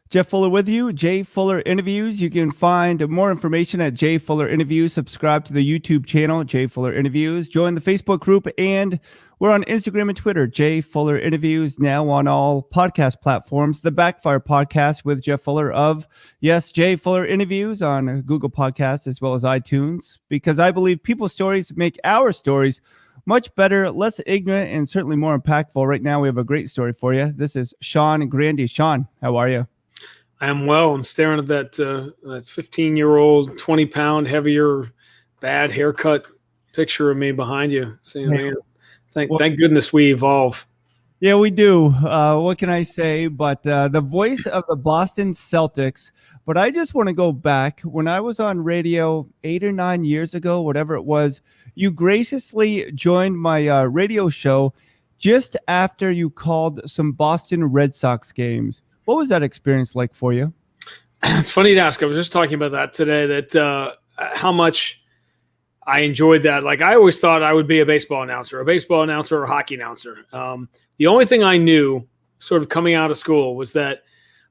Jeff Fuller with you, Jay Fuller Interviews. You can find more information at Jay Fuller Interviews. Subscribe to the YouTube channel, Jay Fuller Interviews. Join the Facebook group, and we're on Instagram and Twitter, Jay Fuller Interviews, now on all podcast platforms. The Backfire Podcast with Jeff Fuller of, yes, Jay Fuller Interviews on Google Podcasts as well as iTunes, because I believe people's stories make our stories much better, less ignorant, and certainly more impactful. Right now, we have a great story for you. This is Sean Grande. Sean, how are you? I am well. I'm staring at that 15-year-old, 20-pound, heavier, bad haircut picture of me behind you. Saying, man, thank goodness we evolve. Yeah, we do. What can I say? But the voice of the Boston Celtics. But I just want to go back. When I was on radio 8 or 9 years ago, whatever it was, you graciously joined my radio show just after you called some Boston Red Sox games. What was that experience like for you? It's funny to ask. I was just talking about that today, that how much I enjoyed that. Like, I always thought I would be a baseball announcer or a hockey announcer. The only thing I knew sort of coming out of school was that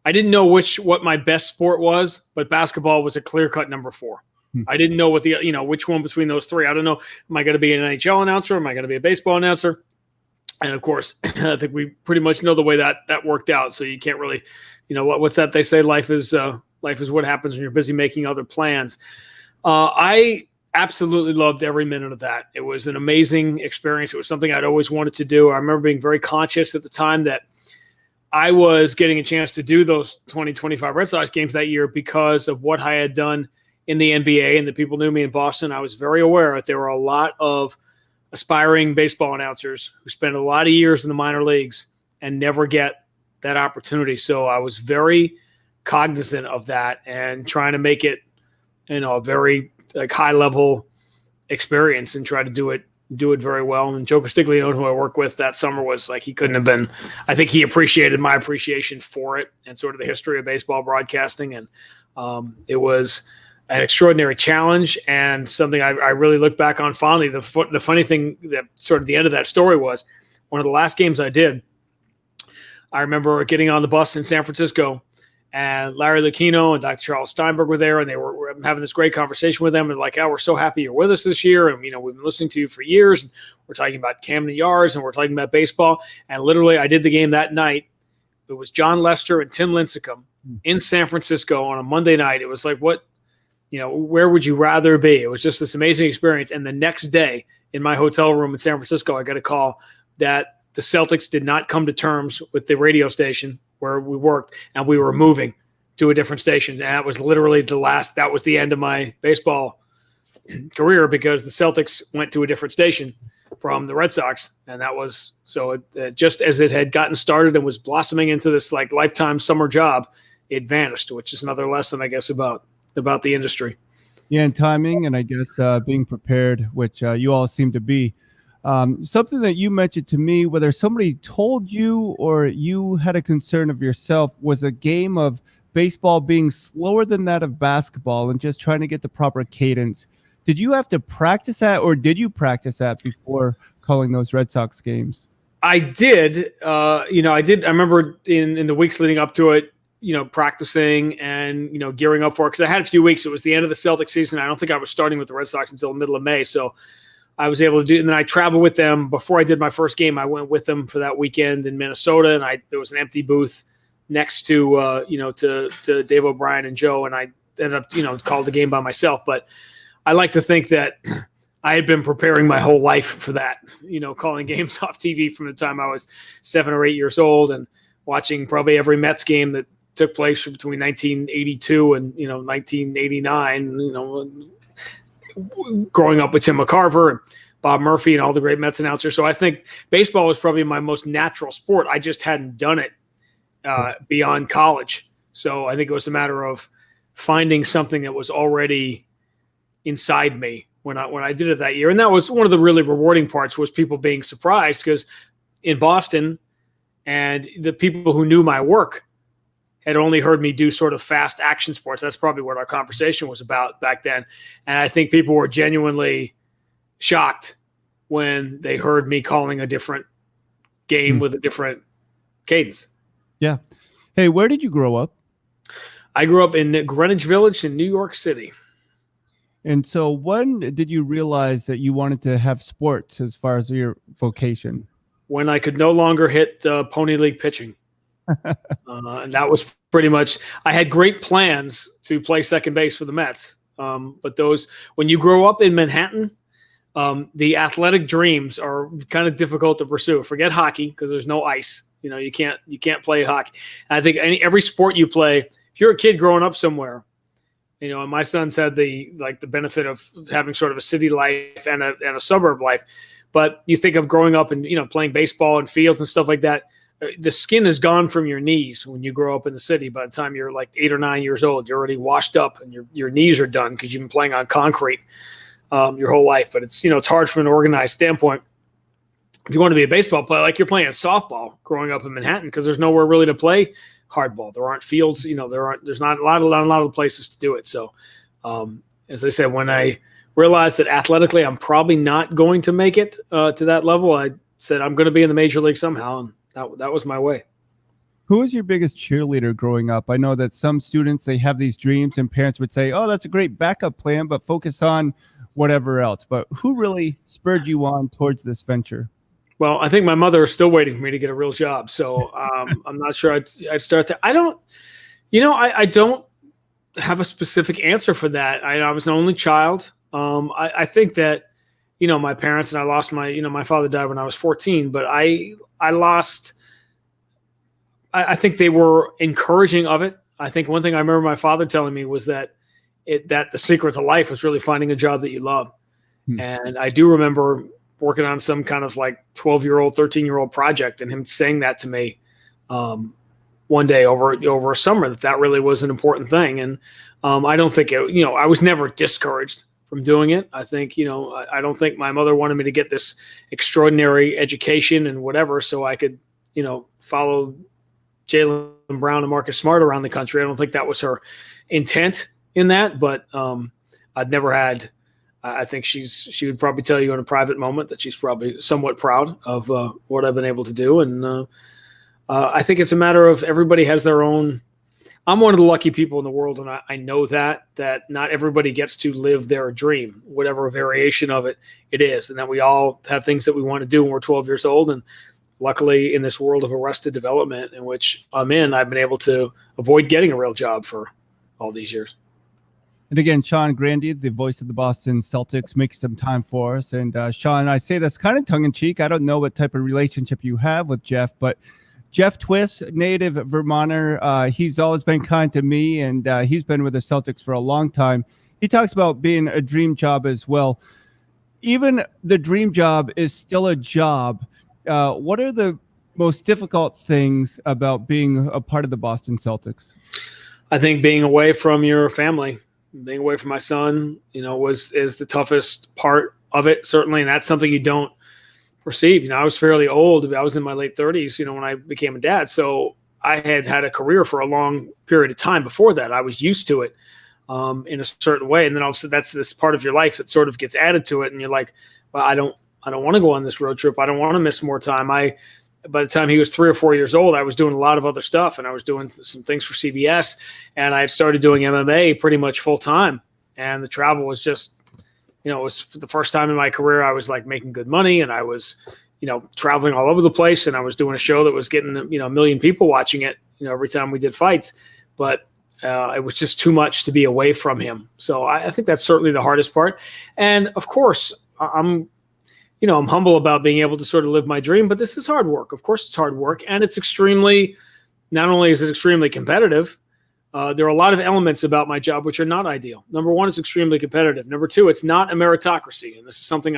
I didn't know what my best sport was, but basketball was a clear-cut number 4. I didn't know which one between those three. I don't know. Am I going to be an NHL announcer? Am I going to be a baseball announcer? And of course, I think we pretty much know the way that worked out. So you can't really, what's that they say? Life is what happens when you're busy making other plans. I absolutely loved every minute of that. It was an amazing experience. It was something I'd always wanted to do. I remember being very conscious at the time that I was getting a chance to do those 2025 Red Sox games that year because of what I had done in the NBA, and the people knew me in Boston. I was very aware that there were a lot of aspiring baseball announcers who spend a lot of years in the minor leagues and never get that opportunity. So I was very cognizant of that and trying to make it, a very high level experience and try to do it very well. And Joe Castiglione, who I worked with that summer, was like, he couldn't have been, I think he appreciated my appreciation for it and sort of the history of baseball broadcasting. And it was an extraordinary challenge and something I really look back on fondly. The funny thing that sort of the end of that story was one of the last games I did. I remember getting on the bus in San Francisco, and Larry Lucchino and Dr. Charles Steinberg were there, and they were having this great conversation with them. And like, oh, we're so happy you're with us this year. And, we've been listening to you for years. And we're talking about Camden Yards, and we're talking about baseball. And literally, I did the game that night. It was John Lester and Tim Lincecum in San Francisco on a Monday night. It was like, where would you rather be? It was just this amazing experience. And the next day in my hotel room in San Francisco, I got a call that the Celtics did not come to terms with the radio station where we worked, and we were moving to a different station. And that was literally that was the end of my baseball career, because the Celtics went to a different station from the Red Sox. And that was, so just as it had gotten started and was blossoming into this like lifetime summer job, it vanished, which is another lesson, I guess, about the industry. Yeah, and timing, and I guess being prepared, which you all seem to be. Something that you mentioned to me, whether somebody told you or you had a concern of yourself, was a game of baseball being slower than that of basketball and just trying to get the proper cadence. Did you have to practice that, or did you practice that before calling those Red Sox games? I did. I did. I remember in the weeks leading up to it, practicing and, gearing up for it. Because I had a few weeks. It was the end of the Celtic season. I don't think I was starting with the Red Sox until the middle of May. So I was able to do it. And then I traveled with them. Before I did my first game, I went with them for that weekend in Minnesota. And there was an empty booth next to, to Dave O'Brien and Joe. And I ended up, called the game by myself. But I like to think that I had been preparing my whole life for that, calling games off TV from the time I was 7 or 8 years old, and watching probably every Mets game that took place between 1982 and 1989. Growing up with Tim McCarver and Bob Murphy and all the great Mets announcers. So I think baseball was probably my most natural sport. I just hadn't done it beyond college. So I think it was a matter of finding something that was already inside me when I did it that year. And that was one of the really rewarding parts, was people being surprised, because in Boston, and the people who knew my work had only heard me do sort of fast action sports. That's probably what our conversation was about back then. And I think people were genuinely shocked when they heard me calling a different game with a different cadence. Yeah. Hey, where did you grow up? I grew up in Greenwich Village in New York City. And so when did you realize that you wanted to have sports as far as your vocation? When I could no longer hit pony league pitching. And that was pretty much, I had great plans to play second base for the Mets. But when you grow up in Manhattan, the athletic dreams are kind of difficult to pursue. Forget hockey because there's no ice. You can't play hockey. And I think every sport you play, if you're a kid growing up somewhere, and my son's had the benefit of having sort of a city life and a suburb life. But you think of growing up and playing baseball in fields and stuff like that. The skin is gone from your knees when you grow up in the city. By the time you're like 8 or 9 years old, you're already washed up and your knees are done because you've been playing on concrete your whole life. But it's hard from an organized standpoint. If you want to be a baseball player, like you're playing softball growing up in Manhattan, because there's nowhere really to play hardball. There aren't fields. There's not a lot of places to do it. So, as I said, when I realized that athletically I'm probably not going to make it to that level, I said I'm going to be in the major league somehow, and that was my way. Who was your biggest cheerleader growing up? I know that some students, they have these dreams and parents would say, oh, that's a great backup plan, but focus on whatever else. But who really spurred you on towards this venture? Well, I think my mother is still waiting for me to get a real job. So I'm not sure I'd start that. I don't have a specific answer for that. I was an only child. I think that, my parents, and I lost my father died when I was 14, but I think they were encouraging of it. I think one thing I remember my father telling me was that the secret to life was really finding a job that you love. And I do remember working on some kind of like 12-year-old, 13-year-old project, and him saying that to me one day over a summer, that really was an important thing. And I don't think I was never discouraged from doing it. I think, I don't think my mother wanted me to get this extraordinary education and whatever, so I could, follow Jaylen Brown and Marcus Smart around the country. I don't think that was her intent in that, but I'd never had. I think she would probably tell you in a private moment that she's probably somewhat proud of what I've been able to do. And I think it's a matter of everybody has their own. I'm one of the lucky people in the world, and I know that not everybody gets to live their dream, whatever variation of it is, and that we all have things that we want to do when we're 12 years old. And luckily, in this world of arrested development in which I'm in, I've been able to avoid getting a real job for all these years. And again, Sean Grande, the voice of the Boston Celtics, making some time for us. And Sean, I say that's kind of tongue-in-cheek. I don't know what type of relationship you have with Jeff, but Jeff Twist, native Vermonter, he's always been kind to me, and he's been with the Celtics for a long time. He talks about being a dream job as well. Even the dream job is still a job. What are the most difficult things about being a part of the Boston Celtics? I think being away from your family. Being away from my son, is the toughest part of it, certainly. And that's something you don't perceive. I was fairly old. I was in my late 30s, when I became a dad. So I had a career for a long period of time before that. I was used to it in a certain way. And then also that's this part of your life that sort of gets added to it. And you're like, well, I don't want to go on this road trip. I don't want to miss more time. By the time he was 3 or 4 years old, I was doing a lot of other stuff, and I was doing some things for CBS, and I had started doing MMA pretty much full time. And the travel was just, it was for the first time in my career, I was like making good money, and I was, traveling all over the place, and I was doing a show that was getting, a million people watching it, every time we did fights. But it was just too much to be away from him. So I think that's certainly the hardest part. And of course, I'm humble about being able to sort of live my dream, but this is hard work. Of course, it's hard work, and it's not only is it extremely competitive, there are a lot of elements about my job which are not ideal. Number one, it's extremely competitive. Number two, it's not a meritocracy, and this is something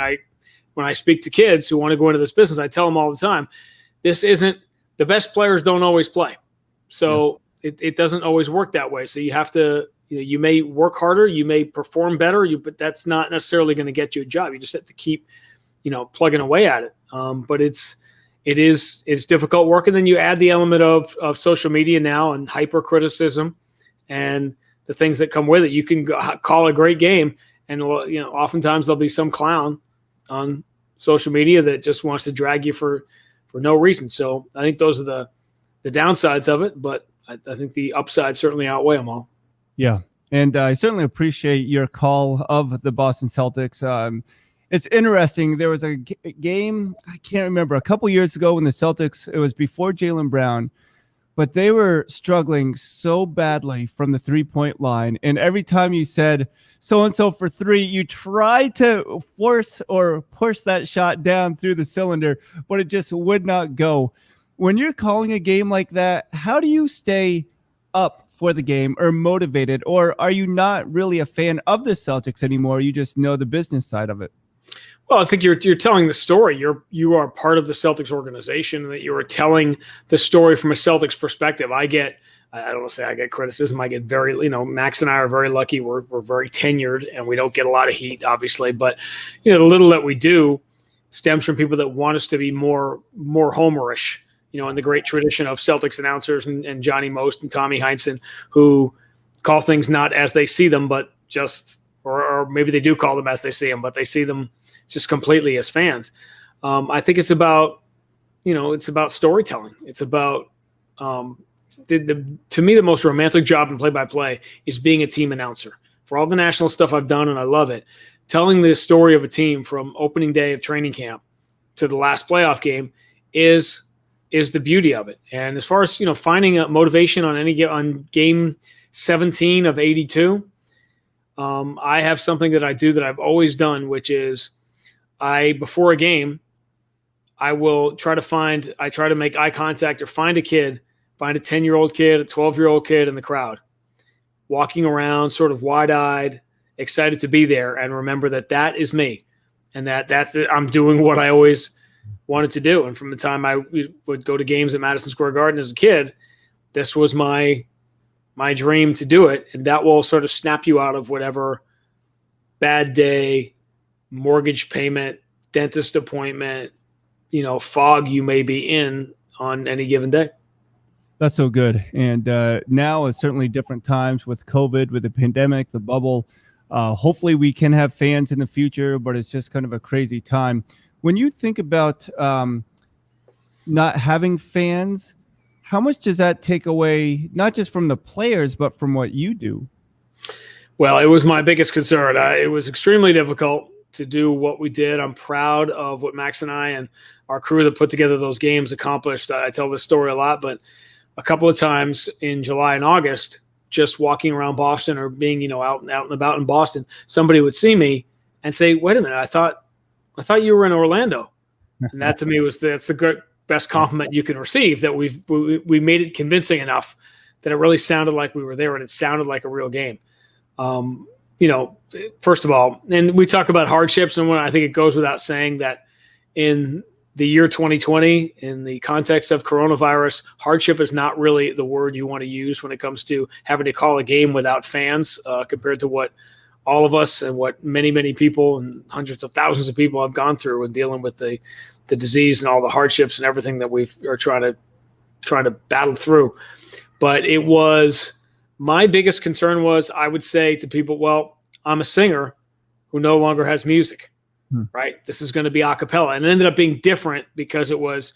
when I speak to kids who want to go into this business, I tell them all the time, the best players don't always play. So it doesn't always work that way. So you have to, you may work harder, you may perform better, but that's not necessarily going to get you a job. You just have to keep plugging away at it. But it's difficult work. And then you add the element of social media now and hyper criticism and the things that come with it. You can call a great game, and oftentimes there'll be some clown on social media that just wants to drag you for no reason. So I think those are the downsides of it. But I think the upside certainly outweigh them all. Yeah. And I certainly appreciate your call of the Boston Celtics. It's interesting. There was a game, I can't remember, a couple years ago when the Celtics, it was before Jaylen Brown, but they were struggling so badly from the 3-point line. And every time you said so-and-so for three, you tried to force or push that shot down through the cylinder, but it just would not go. When you're calling a game like that, how do you stay up for the game or motivated? Or are you not really a fan of the Celtics anymore? You just know the business side of it? Well, I think you're telling the story. You are part of the Celtics organization, and that you are telling the story from a Celtics perspective. I don't want to say I get criticism. I get Max and I are very lucky. We're very tenured, and we don't get a lot of heat, obviously. But the little that we do stems from people that want us to be more homerish. In the great tradition of Celtics announcers and Johnny Most and Tommy Heinsohn, who call things not as they see them, but just, or maybe they do call them as they see them, but they see them just completely as fans. I think it's about, it's about storytelling. It's about, to me, the most romantic job in play-by-play is being a team announcer. For all the national stuff I've done, and I love it, telling the story of a team from opening day of training camp to the last playoff game is the beauty of it. And as far as, finding a motivation on game 17 of 82, I have something that I do that I've always done, which is before a game, I try to make eye contact or find a 10-year-old kid, a 12-year-old kid in the crowd, walking around sort of wide-eyed, excited to be there, and remember that is me, and I'm doing what I always wanted to do. And from the time I would go to games at Madison Square Garden as a kid, this was my dream to do it. And that will sort of snap you out of whatever bad day, mortgage payment, dentist appointment, fog you may be in on any given day. That's so good. And now is certainly different times with COVID, with the pandemic, the bubble. Hopefully we can have fans in the future, but it's just kind of a crazy time. When you think about not having fans, how much does that take away, not just from the players, but from what you do? Well, it was my biggest concern. It was extremely difficult to do what we did. I'm proud of what Max and I and our crew that put together those games accomplished. I tell this story a lot, but a couple of times in July and August, just walking around Boston or being, out and about in Boston, somebody would see me and say, "Wait a minute, I thought you were in Orlando." And that to me that's the best compliment you can receive, that we made it convincing enough that it really sounded like we were there and it sounded like a real game. First of all, and we talk about hardships, and I think it goes without saying that in the year 2020, in the context of coronavirus, hardship is not really the word you want to use when it comes to having to call a game without fans, compared to what all of us and what many, many people and hundreds of thousands of people have gone through in dealing with the disease and all the hardships and everything that we are trying to battle through. But it was, my biggest concern was, I would say to people, well, I'm a singer who no longer has music, right? This is going to be a cappella. And it ended up being different because it was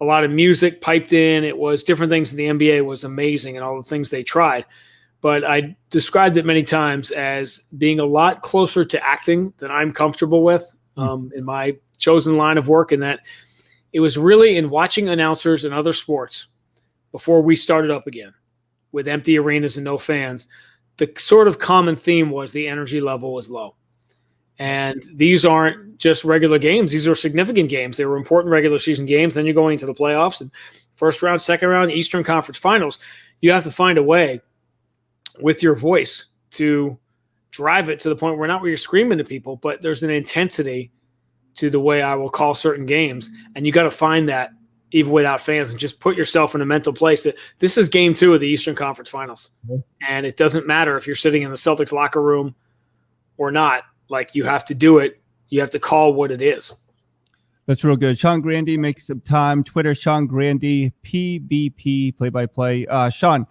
a lot of music piped in. It was different things. The NBA was amazing and all the things they tried. But I described it many times as being a lot closer to acting than I'm comfortable with in my chosen line of work, and that it was really in watching announcers in other sports before we started up again with empty arenas and no fans. The sort of common theme was the energy level was low. And these aren't just regular games. These are significant games. They were important regular season games. Then you're going into the playoffs and first round, second round, Eastern Conference Finals. You have to find a way with your voice to drive it to the point where not where you're screaming to people, but there's an intensity to the way I will call certain games. And you got to find that even without fans, and just put yourself in a mental place that this is game 2 of the Eastern Conference Finals. And it doesn't matter if you're sitting in the Celtics locker room or not. Like, you have to do it. You have to call what it is. That's real good. Sean Grande makes some time. Twitter, Sean Grande, PBP, play-by-play. Sean,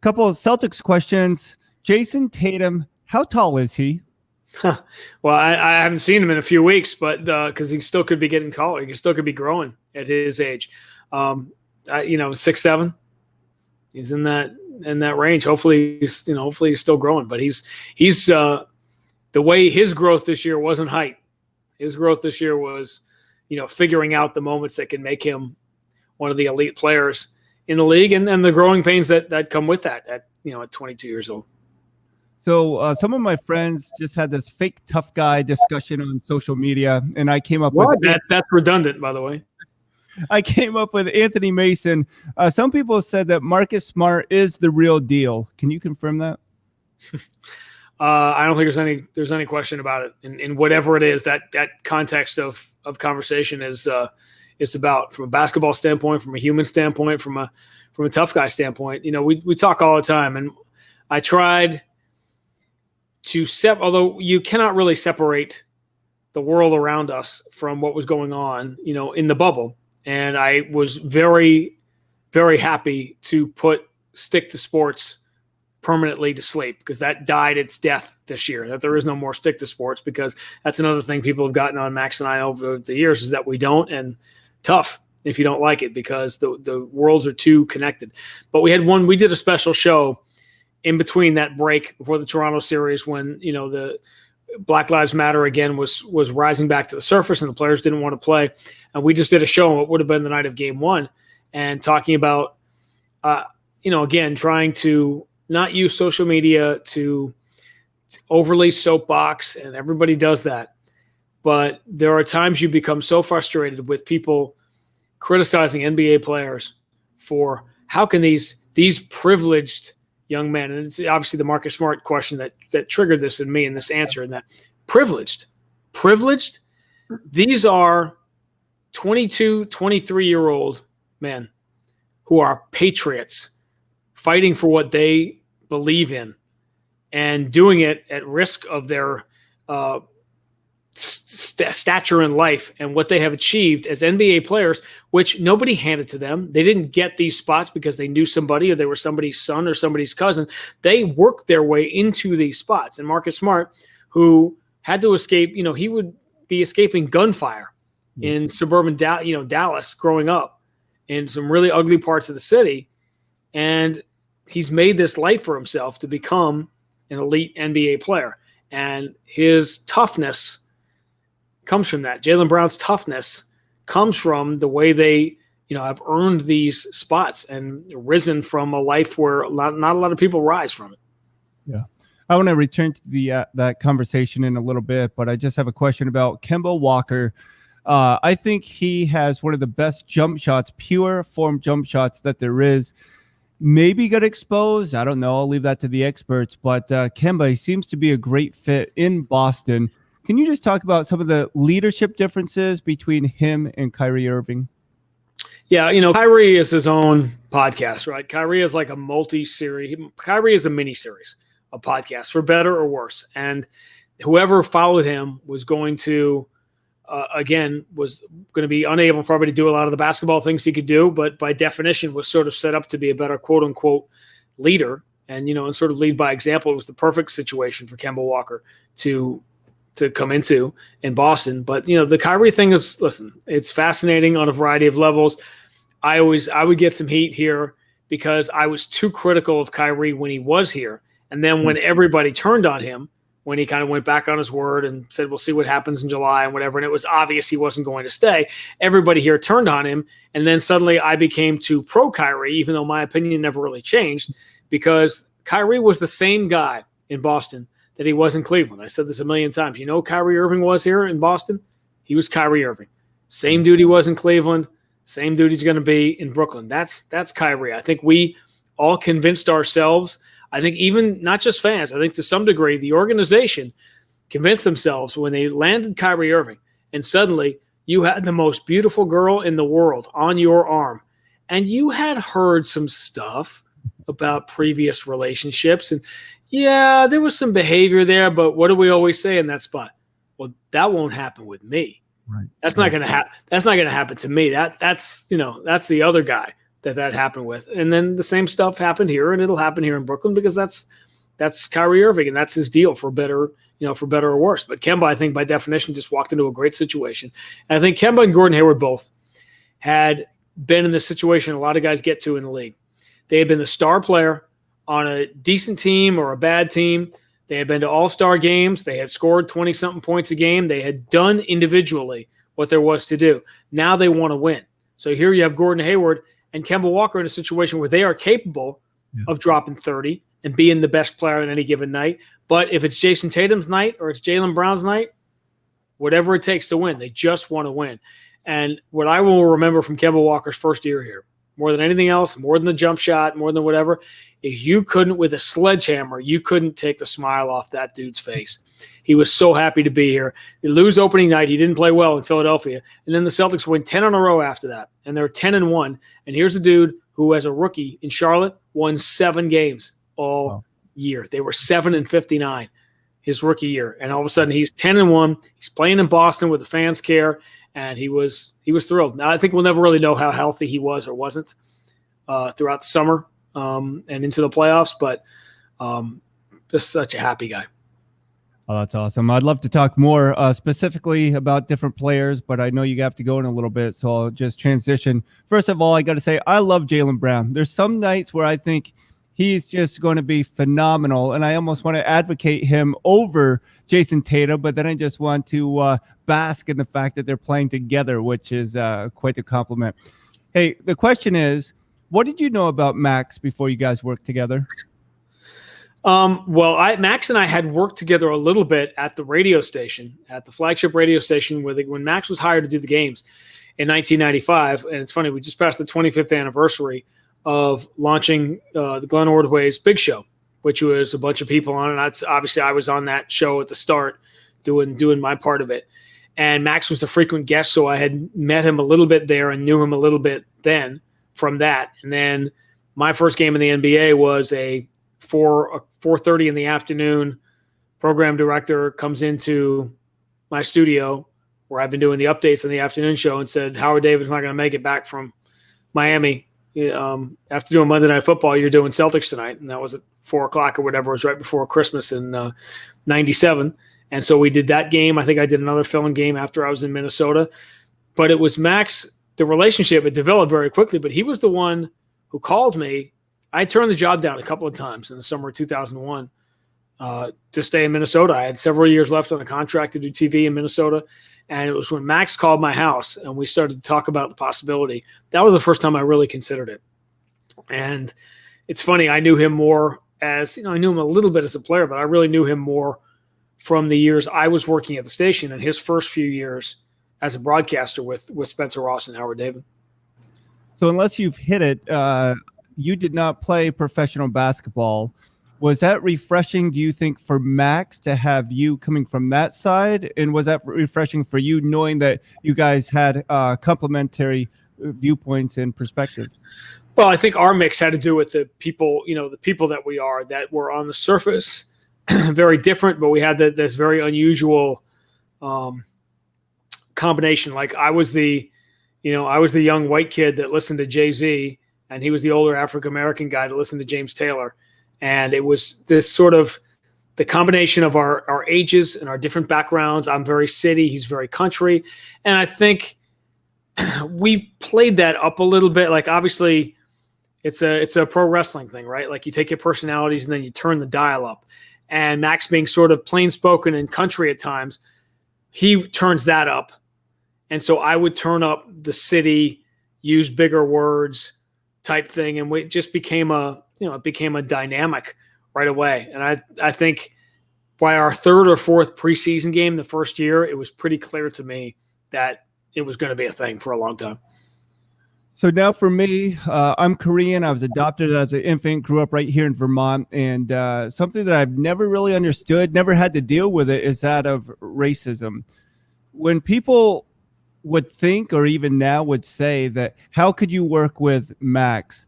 couple of Celtics questions. Jason Tatum, how tall is he? Well, I haven't seen him in a few weeks, but because he still could be getting taller. He still could be growing at his age. 6'7", He's in that range. Hopefully he's still growing, but he's the way his growth this year wasn't height. His growth this year was, figuring out the moments that can make him one of the elite players in the league, and the growing pains that come with that at 22 years old. So some of my friends just had this fake tough guy discussion on social media, and I came up with that's redundant, by the way. I came up with Anthony Mason. Some people said that Marcus Smart is the real deal. Can you confirm that? I don't think there's any question about it. In whatever it is that context of conversation is about, from a basketball standpoint, from a human standpoint, from a tough guy standpoint. We talk all the time, and I tried to although you cannot really separate the world around us from what was going on, in the bubble. And I was very, very happy to put stick to sports permanently to sleep, because that died its death this year, that there is no more stick to sports, because that's another thing people have gotten on Max and I over the years, is that we don't, and tough if you don't like it, because the worlds are too connected. But we did a special show in between that break before the Toronto series, when, the Black Lives Matter again was rising back to the surface and the players didn't want to play. And we just did a show on what would have been the night of game one, and talking about, again, trying to not use social media to overly soapbox, and everybody does that. But there are times you become so frustrated with people criticizing NBA players for how can these privileged young men, and it's obviously the Marcus Smart question that triggered this in me, and this answer, and that privileged. These are 22, 23-year-old men who are patriots, fighting for what they believe in, and doing it at risk of their stature in life and what they have achieved as NBA players, which nobody handed to them. They didn't get these spots because they knew somebody, or they were somebody's son or somebody's cousin. They worked their way into these spots. And Marcus Smart, who had to escape, he would be escaping gunfire in suburban Dallas growing up, in some really ugly parts of the city. And he's made this life for himself to become an elite NBA player. And his toughness comes from that. Jaylen Brown's toughness comes from the way they, have earned these spots and risen from a life where not a lot of people rise from it. Yeah. I want to return to that conversation in a little bit, but I just have a question about Kemba Walker. I think he has one of the best jump shots, pure form jump shots that there is. Maybe got exposed. I don't know. I'll leave that to the experts. But Kemba, he seems to be a great fit in Boston. Can you just talk about some of the leadership differences between him and Kyrie Irving? Yeah, Kyrie is his own podcast, right? Kyrie is like a multi-series. Kyrie is a mini-series, a podcast, for better or worse. And whoever followed him was going to, be unable probably to do a lot of the basketball things he could do, but by definition was sort of set up to be a better quote-unquote leader, and sort of lead by example. It was the perfect situation for Kemba Walker to come into in Boston. But, the Kyrie thing is, listen, it's fascinating on a variety of levels. I would get some heat here because I was too critical of Kyrie when he was here. And then when everybody turned on him, when he kind of went back on his word and said, we'll see what happens in July and whatever, and it was obvious he wasn't going to stay, everybody here turned on him. And then suddenly I became too pro Kyrie, even though my opinion never really changed, because Kyrie was the same guy in Boston that he was in Cleveland. I said this a million times. Kyrie Irving was here in Boston? He was Kyrie Irving. Same dude he was in Cleveland, same dude he's going to be in Brooklyn. That's Kyrie. I think we all convinced ourselves, I think even not just fans, I think to some degree the organization convinced themselves when they landed Kyrie Irving, and suddenly you had the most beautiful girl in the world on your arm, and you had heard some stuff about previous relationships, and yeah, there was some behavior there, but what do we always say in that spot? Well, that won't happen with me. Right. That's not going to happen. That's not going to happen to me. That's that's the other guy that happened with. And then the same stuff happened here, and it'll happen here in Brooklyn, because that's Kyrie Irving, and that's his deal, for better or worse. But Kemba, I think by definition, just walked into a great situation. And I think Kemba and Gordon Hayward both had been in the situation a lot of guys get to in the league. They had been the star player on a decent team or a bad team. They had been to all-star games. They had scored 20-something points a game. They had done individually what there was to do. Now they want to win. So here you have Gordon Hayward and Kemba Walker in a situation where they are capable of dropping 30 and being the best player on any given night. But if it's Jason Tatum's night or it's Jaylen Brown's night, whatever it takes to win, they just want to win. And what I will remember from Kemba Walker's first year here, more than anything else, more than the jump shot, more than whatever, is you couldn't, with a sledgehammer, you couldn't take the smile off that dude's face. He was so happy to be here. They lose opening night. He didn't play well in Philadelphia. And then the Celtics win 10 in a row after that. And they're 10-1. And here's a dude who, as a rookie in Charlotte, won 7 games all year. They were 7-59 his rookie year. And all of a sudden he's 10-1. He's playing in Boston where the fans care. And he was thrilled. Now, I think we'll never really know how healthy he was or wasn't throughout the summer and into the playoffs. But just such a happy guy. Oh, that's awesome. I'd love to talk more specifically about different players, but I know you have to go in a little bit, so I'll just transition. First of all, I got to say, I love Jaylen Brown. There's some nights where I think he's just going to be phenomenal, and I almost want to advocate him over Jason Tatum, but then I just want to bask in the fact that they're playing together, which is quite a compliment. Hey, the question is, what did you know about Max before you guys worked together? Max and I had worked together a little bit at the radio station, at the flagship radio station, when Max was hired to do the games in 1995. And it's funny, we just passed the 25th anniversary of launching the Glenn Ordway's Big Show, which was a bunch of people on it. Obviously, I was on that show at the start, doing my part of it. And Max was a frequent guest, so I had met him a little bit there and knew him a little bit then from that. And then my first game in the NBA was a 4:30 in the afternoon. Program director comes into my studio where I've been doing the updates on the afternoon show and said, Howard Davis not going to make it back from Miami. After doing Monday Night Football, you're doing Celtics tonight. And that was at 4:00 or whatever. It was right before Christmas in 97. And so we did that game. I think I did another fill-in game after I was in Minnesota. But it was Max, the relationship, it developed very quickly, but he was the one who called me. I turned the job down a couple of times in the summer of 2001 to stay in Minnesota. I had several years left on a contract to do TV in Minnesota. And it was when Max called my house and we started to talk about the possibility. That was the first time I really considered it. And it's funny, I knew him more as, I knew him a little bit as a player, but I really knew him more from the years I was working at the station and his first few years as a broadcaster with Spencer Ross and Howard David. So unless you've hit it, you did not play professional basketball. Was that refreshing, do you think, for Max to have you coming from that side? And was that refreshing for you knowing that you guys had complementary viewpoints and perspectives? Well, I think our mix had to do with the people, the people that we are, that were on the surface very different, but we had this very unusual combination. Like I was the young white kid that listened to Jay-Z, and he was the older African-American guy that listened to James Taylor. And it was this sort of the combination of our ages and our different backgrounds. I'm very city, he's very country. And I think we played that up a little bit. Like obviously it's a pro wrestling thing, right? Like you take your personalities and then you turn the dial up. And Max being sort of plain spoken and country at times, he turns that up. And so I would turn up the city, use bigger words type thing. And it just became it became a dynamic right away. And I think by our third or fourth preseason game the first year, it was pretty clear to me that it was going to be a thing for a long time. So now for me, I'm Korean. I was adopted as an infant, grew up right here in Vermont. And something that I've never really understood, never had to deal with it, is that of racism. When people would think, or even now would say that, how could you work with Max?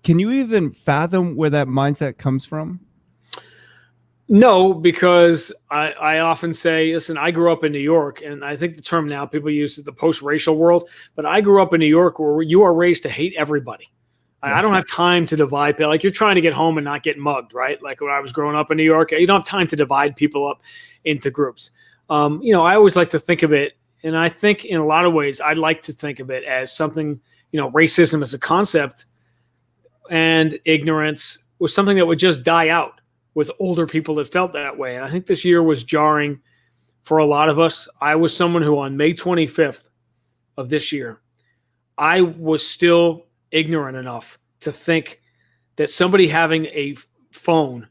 Can you even fathom where that mindset comes from? No, because I often say, listen, I grew up in New York, and I think the term now people use is the post-racial world, but I grew up in New York where you are raised to hate everybody. Yeah. I don't have time to divide people. Like you're trying to get home and not get mugged, right? Like when I was growing up in New York, you don't have time to divide people up into groups. I always like to think of it, and I think in a lot of ways, I'd like to think of it as something, racism as a concept. and ignorance was something that would just die out with older people that felt that way. And I think this year was jarring for a lot of us. I was someone who on May 25th of this year, I was still ignorant enough to think that somebody having a phone,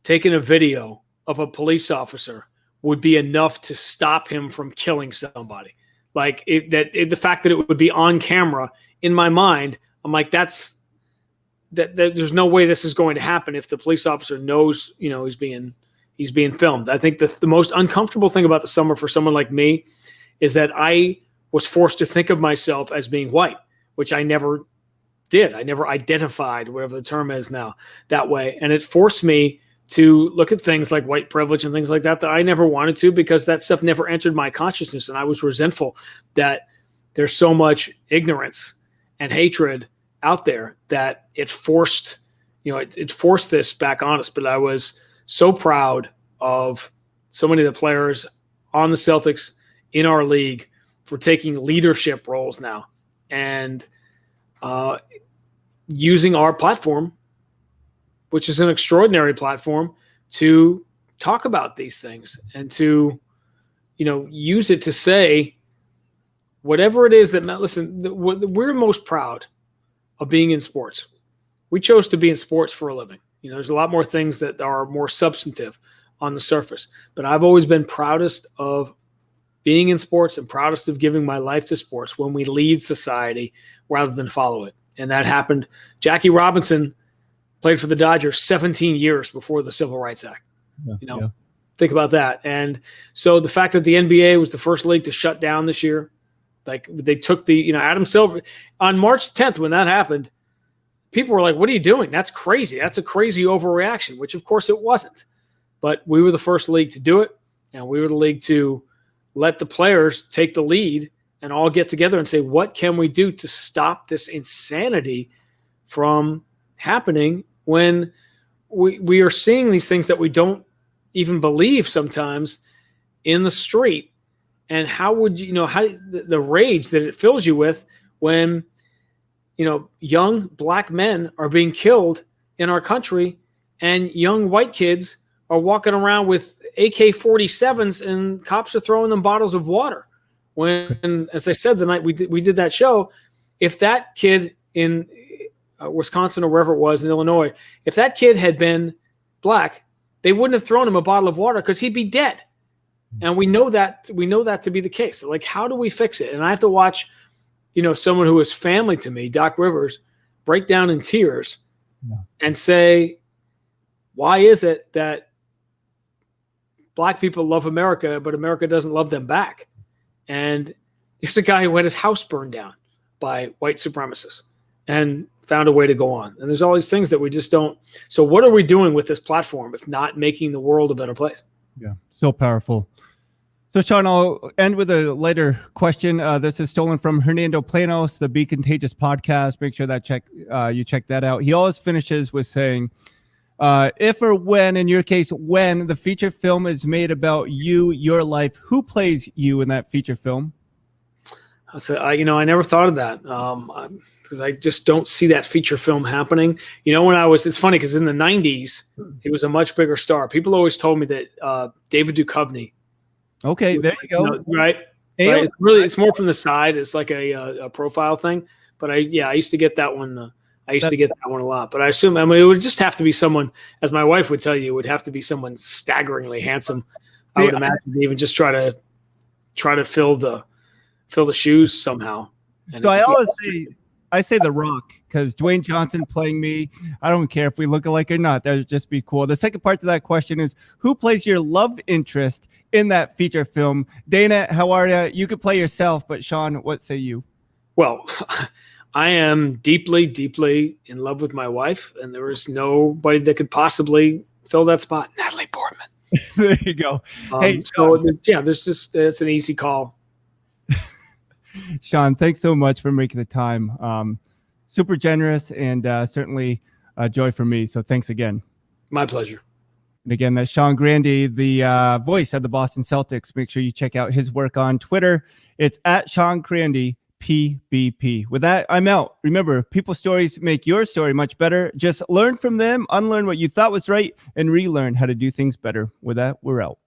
taking a video of a police officer would be enough to stop him from killing somebody. Like the fact that it would be on camera, in my mind, I'm like, that there's no way this is going to happen if the police officer knows, he's being filmed. I think the most uncomfortable thing about the summer for someone like me is that I was forced to think of myself as being white, which I never did. I never identified, whatever the term is now, that way. And it forced me to look at things like white privilege and things like that I never wanted to, because that stuff never entered my consciousness. And I was resentful that there's so much ignorance and hatred out there that it forced, it forced this back on us. But I was so proud of so many of the players on the Celtics, in our league, for taking leadership roles now and using our platform, which is an extraordinary platform, to talk about these things and to, use it to say whatever it is that, listen, we're most proud of being in sports. We chose to be in sports for a living. There's a lot more things that are more substantive on the surface, but I've always been proudest of being in sports and proudest of giving my life to sports when we lead society rather than follow it. And that happened. Jackie Robinson played for the Dodgers 17 years before the Civil Rights Act. Think about that. And so the fact that the NBA was the first league to shut down this year, like they took the, Adam Silver on March 10th, when that happened, people were like, what are you doing? That's crazy. That's a crazy overreaction, which of course it wasn't. But we were the first league to do it. And we were the league to let the players take the lead and all get together and say, what can we do to stop this insanity from happening when we are seeing these things that we don't even believe sometimes in the street? And how would how the rage that it fills you with when, young black men are being killed in our country and young white kids are walking around with AK-47s and cops are throwing them bottles of water. When, as I said, the night we did that show, if that kid in Wisconsin or wherever it was in Illinois, if that kid had been black, they wouldn't have thrown him a bottle of water because he'd be dead. And we know that to be the case. So, like, how do we fix it? And I have to watch, someone who is family to me, Doc Rivers, break down in tears and say, why is it that black people love America, but America doesn't love them back? And there's a guy who had his house burned down by white supremacists and found a way to go on. And there's all these things that we just don't. So what are we doing with this platform if not making the world a better place? Yeah, so powerful. So, Sean, I'll end with a later question. This is stolen from Hernando Planos, the Be Contagious podcast. Make sure that you check that out. He always finishes with saying, if or when, in your case, when the feature film is made about you, your life, who plays you in that feature film? I never thought of that because I just don't see that feature film happening. It's funny because in the 90s, he was a much bigger star. People always told me that David Duchovny. Okay, there you go. Right. But it's more from the side. It's like a profile thing. But I used to get that one. I used to get that one a lot. But I assume, it would just have to be someone, as my wife would tell you, it would have to be someone staggeringly handsome. I would imagine to even just try to fill the shoes somehow. And so I say The Rock, because Dwayne Johnson playing me, I don't care if we look alike or not. That would just be cool. The second part to that question is, who plays your love interest in that feature film? Dana, how are you? You could play yourself, but Sean, what say you? Well, I am deeply, deeply in love with my wife, and there is nobody that could possibly fill that spot. Natalie Portman. There you go. It's an easy call. Sean, thanks so much for making the time. Super generous and certainly a joy for me. So thanks again. My pleasure. And again, that's Sean Grande, the voice of the Boston Celtics. Make sure you check out his work on Twitter. It's at Sean Grande PBP. With that, I'm out. Remember, people's stories make your story much better. Just learn from them, unlearn what you thought was right, and relearn how to do things better. With that, we're out.